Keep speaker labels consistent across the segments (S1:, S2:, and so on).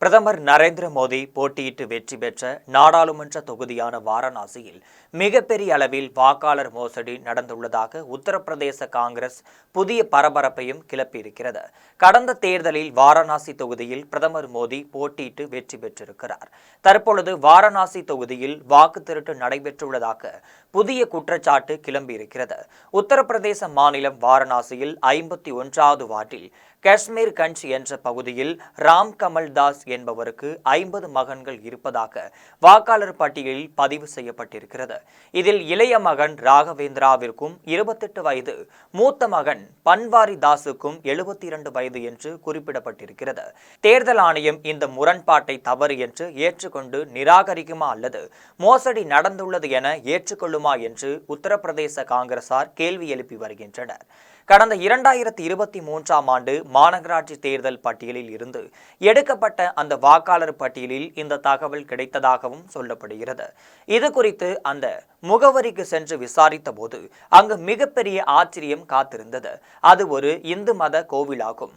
S1: பிரதமர் நரேந்திர மோடி போட்டியிட்டு வெற்றி பெற்ற நாடாளுமன்ற தொகுதியான வாரணாசியில் மிகப்பெரிய அளவில் வாக்காளர் மோசடி நடந்துள்ளதாக உத்தரப்பிரதேச காங்கிரஸ் புதிய பரபரப்பையும் கிளப்பியிருக்கிறது. கடந்த தேர்தலில் வாரணாசி தொகுதியில் பிரதமர் மோடி போட்டியிட்டு வெற்றி பெற்றிருக்கிறார். தற்பொழுது வாரணாசி தொகுதியில் வாக்கு திருட்டு நடைபெற்றுள்ளதாக புதிய குற்றச்சாட்டு கிளம்பியிருக்கிறது. உத்தரப்பிரதேச மாநிலம் வாரணாசியில் 51வது வார்டில் காஷ்மீர் கஞ்ச் என்ற பகுதியில் ராம் கமல் தாஸ் என்பவருக்கு 50 மகன்கள் இருப்பதாக வாக்காளர் பட்டியலில் பதிவு செய்யப்பட்டிருக்கிறது. இதில் இளைய மகன் ராகவேந்திராவிற்கும் 28 வயது, மூத்த மகன் பன்வாரி தாஸுக்கும் 72 வயது என்று குறிப்பிடப்பட்டிருக்கிறது. தேர்தல் ஆணையம் இந்த முரண்பாட்டை தவறு என்று ஏற்றுக்கொண்டு நிராகரிக்குமா அல்லது மோசடி நடந்துள்ளது என ஏற்றுக்கொள்ளுமா என்று உத்தரப்பிரதேச காங்கிரசார் கேள்வி எழுப்பி வருகின்றனர். கடந்த 2023ஆம் ஆண்டு மாநகராட்சி தேர்தல் பட்டியலில் இருந்து எடுக்கப்பட்ட அந்த வாக்காளர் பட்டியலில் இந்த தகவல் கிடைத்ததாகவும் சொல்லப்படுகிறது. இது குறித்து அந்த முகவரிக்கு சென்று விசாரித்த போது அங்கு மிகப்பெரிய ஆச்சரியம் காத்திருந்தது. அது ஒரு இந்து மத கோவிலாகும்.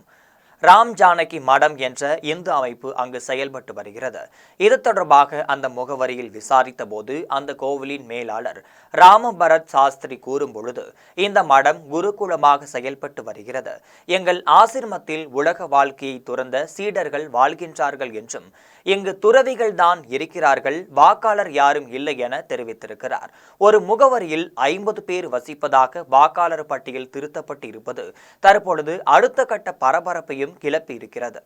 S1: ராம் ஜானகி மடம் என்ற இந்து அமைப்பு அங்கு செயல்பட்டு வருகிறது. இது தொடர்பாக அந்த முகவரியில் விசாரித்த போது அந்த கோவிலின் மேலாளர் ராமபரத் சாஸ்திரி கூறும் பொழுது, இந்த மடம் குருகுலமாக செயல்பட்டு வருகிறது. எங்கள் ஆசிரமத்தில் உலக வாழ்க்கையை துறந்த சீடர்கள் வாழ்கின்றார்கள் என்றும் இங்கு துறவிகள் தான் இருக்கிறார்கள், வாக்காளர் யாரும் இல்லை என தெரிவித்திருக்கிறார். ஒரு முகவரியில் 50 பேர் வசிப்பதாக வாக்காளர் பட்டியல் திருத்தப்பட்டு இருப்பது தற்பொழுது அடுத்த கட்ட பரபரப்பையும் கிளப்பி இருக்கிறது.